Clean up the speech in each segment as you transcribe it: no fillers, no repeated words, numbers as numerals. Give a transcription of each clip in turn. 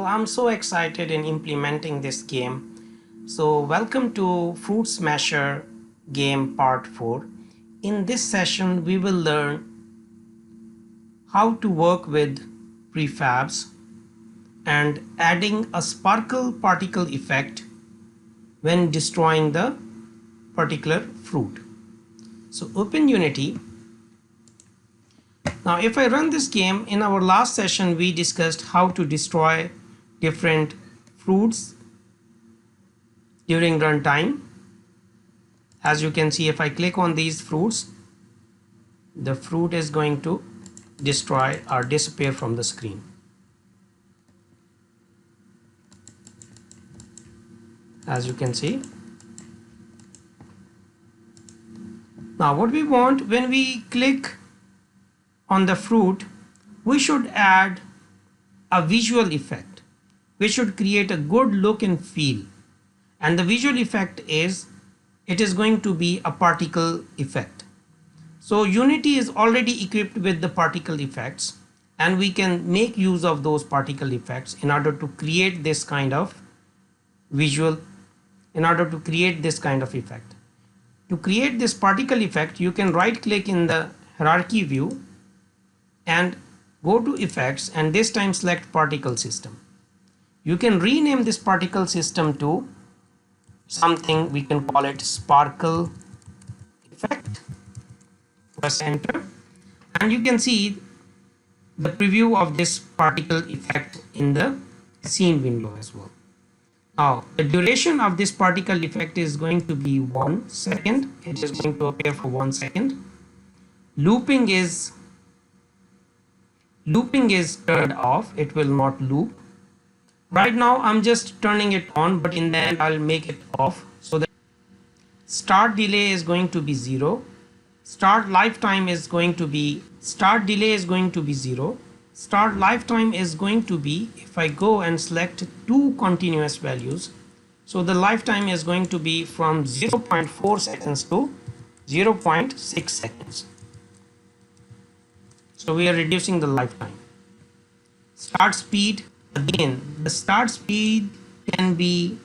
I'm so excited in implementing this game. So welcome to Fruit Smasher game part 4. In this session we will learn how to work with prefabs and adding a sparkle particle effect when destroying the particular fruit. So open Unity. Now if I run this game, in our last session we discussed how to destroy different fruits during runtime. As you can see, if I click on these fruits, the fruit is going to destroy or disappear from the screen. As you can see. Now what we want, when we click on the fruit, we should add a visual effect. We should create a good look and feel. And the visual effect is, it is going to be a particle effect. So Unity is already equipped with the particle effects, and we can make use of those particle effects in order to create this kind of visual, in order to create this kind of effect. To create this particle effect, you can right click in the hierarchy view and go to effects, and this time select particle system. You can rename this particle system to something, we can call it sparkle effect. Press enter, and you can see the preview of this particle effect in the scene window as well. Now the duration of this particle effect is going to be 1 second. It is going to appear for 1 second. Looping is turned off. It will not loop. Right now I'm just turning it on, but in the end I'll make it off. So the start delay is going to be 0. Start lifetime is going to be, start delay is going to be 0. Start lifetime is going to be, if I go and select two continuous values, so the lifetime is going to be from 0.4 seconds to 0.6 seconds. So we are reducing the lifetime. Start speed, again the start speed can be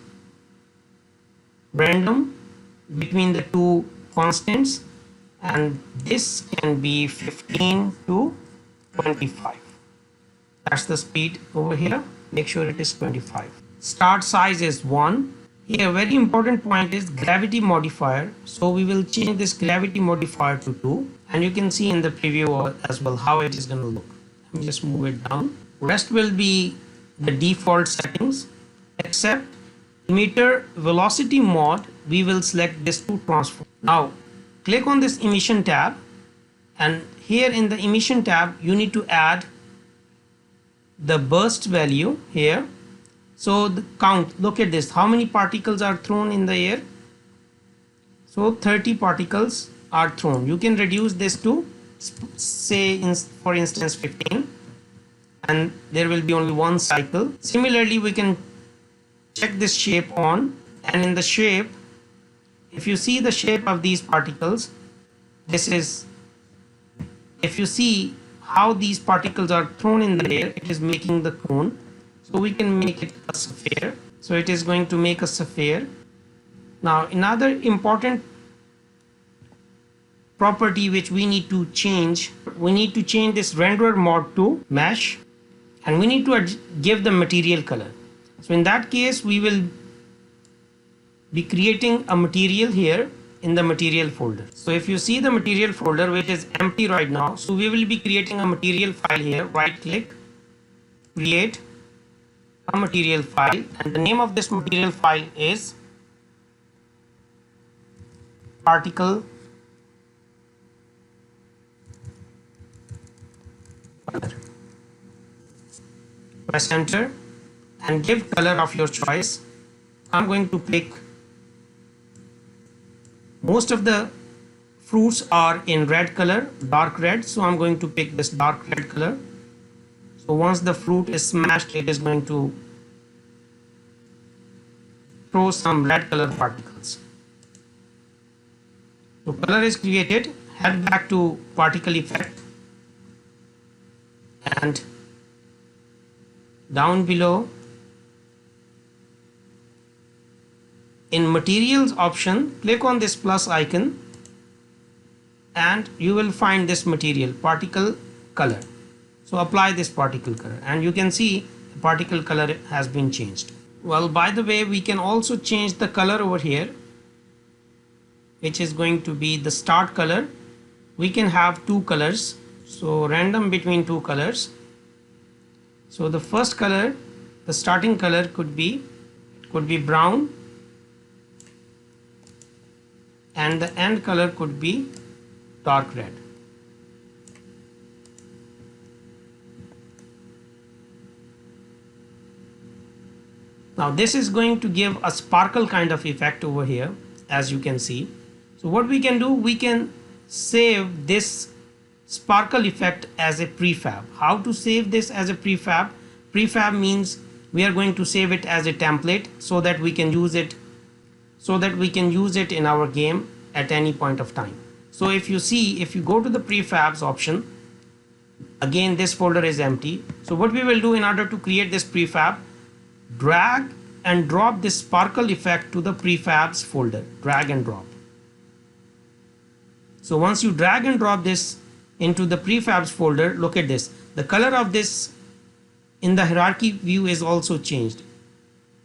random between the two constants, and this can be 15 to 25. That's the speed over here. Make sure it is 25. Start size is 1. Here very important point is gravity modifier. So we will change this gravity modifier to 2, and you can see in the preview as well how it is going to look. Let me just move it down. Rest will be the default settings, except emitter velocity mode we will select this to transform. Now click on this emission tab, and here in the emission tab you need to add the burst value here. So the count, look at this, how many particles are thrown in the air. So 30 particles are thrown. You can reduce this to say for instance 15, and there will be only one cycle. Similarly we can check this shape on, and in the shape, if you see the shape of these particles, this is, if you see how these particles are thrown in the air, it is making the cone. So we can make it a sphere. So it is going to make a sphere. Now another important property which we need to change, we need to change this renderer mode to mesh, and we need to give the material color. So in that case we will be creating a material here in the material folder. So if you see the material folder, which is empty right now, so we will be creating a material file here. Right click, create a material file, and the name of this material file is particle color. Press enter and give color of your choice. I'm going to pick, most of the fruits are in red color, dark red, so I'm going to pick this dark red color. So once the fruit is smashed, it is going to throw some red color particles. So color is created. Head back to particle effect, and down below in materials option, click on this plus icon and you will find this material particle color. So apply this particle color and you can see the particle color has been changed. Well, by the way, we can also change the color over here, which is going to be the start color. We can have two colors, so random between two colors. So the first color, the starting color could be brown, and the end color could be dark red. Now this is going to give a sparkle kind of effect over here, as you can see. So what we can do, we can save this sparkle effect as a prefab. How to save this as a prefab? Prefab means we are going to save it as a template so that we can use it in our game at any point of time. So if you go to the prefabs option, again this folder is empty. So what we will do in order to create this prefab, drag and drop this sparkle effect to the prefabs folder. Drag and drop. So once you drag and drop this into the prefabs folder, look at this. The color of this in the hierarchy view is also changed.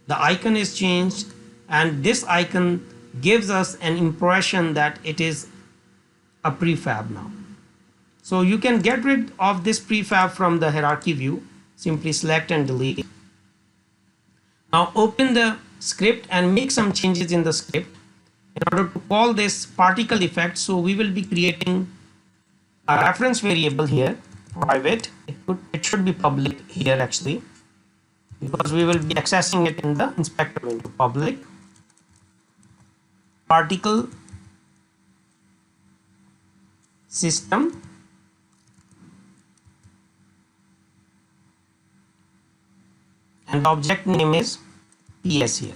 The icon is changed and this icon gives us an impression that it is a prefab now. So you can get rid of this prefab from the hierarchy view. Simply select and delete. Now open the script and make some changes in the script in order to call this particle effect. So we will be creating a reference variable here, private. It should be public here actually, because we will be accessing it in the inspector window. Public particle system and object name is PS here.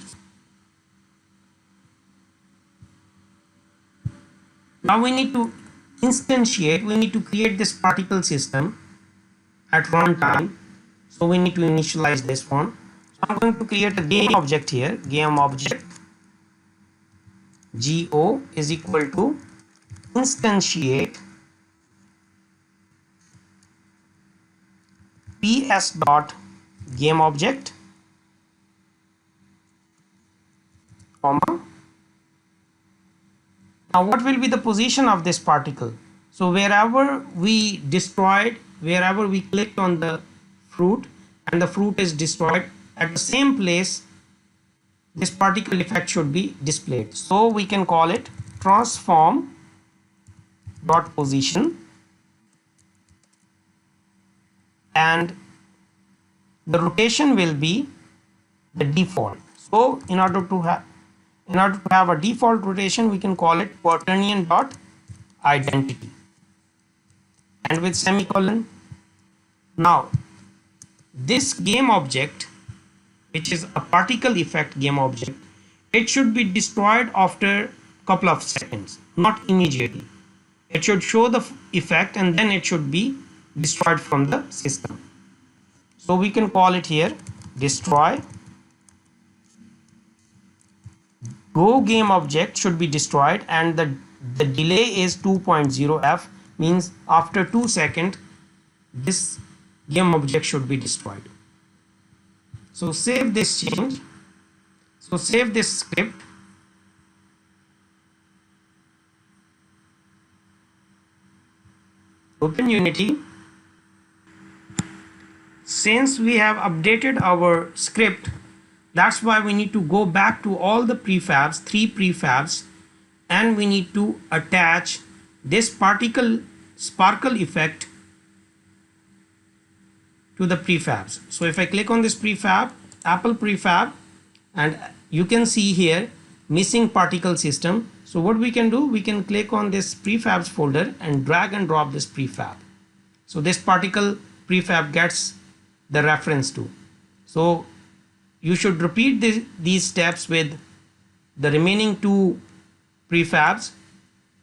Now we need to instantiate, we need to create this particle system at runtime. So we need to initialize this one. So I'm going to create a game object here. Game object GO is equal to instantiate PS dot game object, comma. Now what will be the position of this particle? So wherever we clicked on the fruit and the fruit is destroyed, at the same place this particle effect should be displayed. So we can call it transform dot position, and the rotation will be the default. So in order to have a default rotation, we can call it quaternion dot identity, and with semicolon. Now this game object, which is a particle effect game object, it should be destroyed after a couple of seconds, not immediately. It should show the effect and then it should be destroyed from the system. So we can call it here destroy. Go game object should be destroyed, and the delay is 2.0 f, means after 2 seconds this game object should be destroyed. So save this change. So save this script. Open Unity. Since we have updated our script, that's why we need to go back to all the prefabs, 3 prefabs, and we need to attach this particle sparkle effect to the prefabs. So if I click on this prefab, Apple prefab, and you can see here missing particle system. So what we can do, we can click on this prefabs folder and drag and drop this prefab. So this particle prefab gets the reference to. So you should repeat these steps with the remaining 2 prefabs,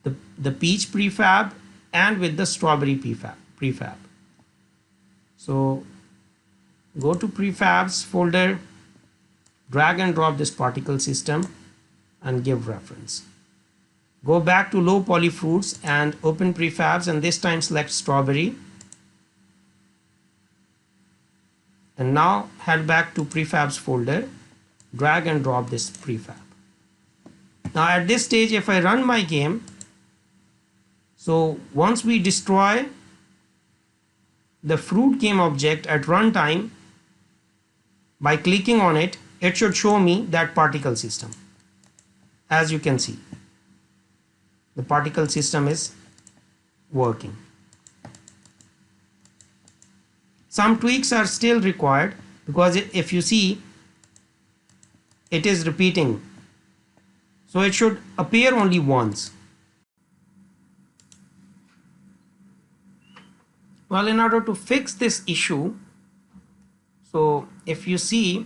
the peach prefab and with the strawberry prefab. So go to prefabs folder, drag and drop this particle system and give reference. Go back to low poly fruits and open prefabs, and this time select strawberry. And now head back to prefabs folder, drag and drop this prefab. Now at this stage, if I run my game, so once we destroy the fruit game object at runtime, by clicking on it, it should show me that particle system. As you can see, the particle system is working. Some tweaks are still required because if you see, it is repeating. So it should appear only once. Well, in order to fix this issue, so if you see,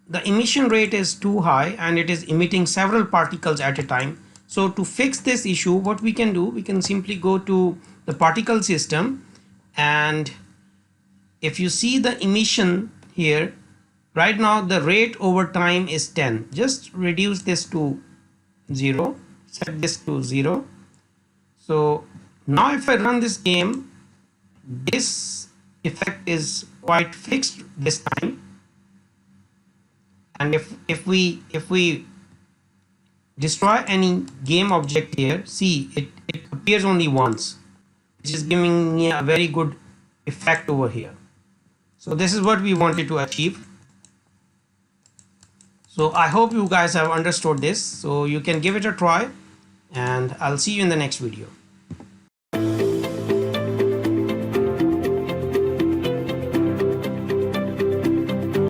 the emission rate is too high and it is emitting several particles at a time. So to fix this issue, what we can do, we can simply go to the particle system, and if you see the emission here, right now the rate over time is 10. Just reduce this to 0, set this to 0. So now if I run this game, this effect is quite fixed this time. And if we destroy any game object here, see, it appears only once, which is giving me a very good effect over here. So this is what we wanted to achieve. So I hope you guys have understood this. So you can give it a try, and I'll see you in the next video.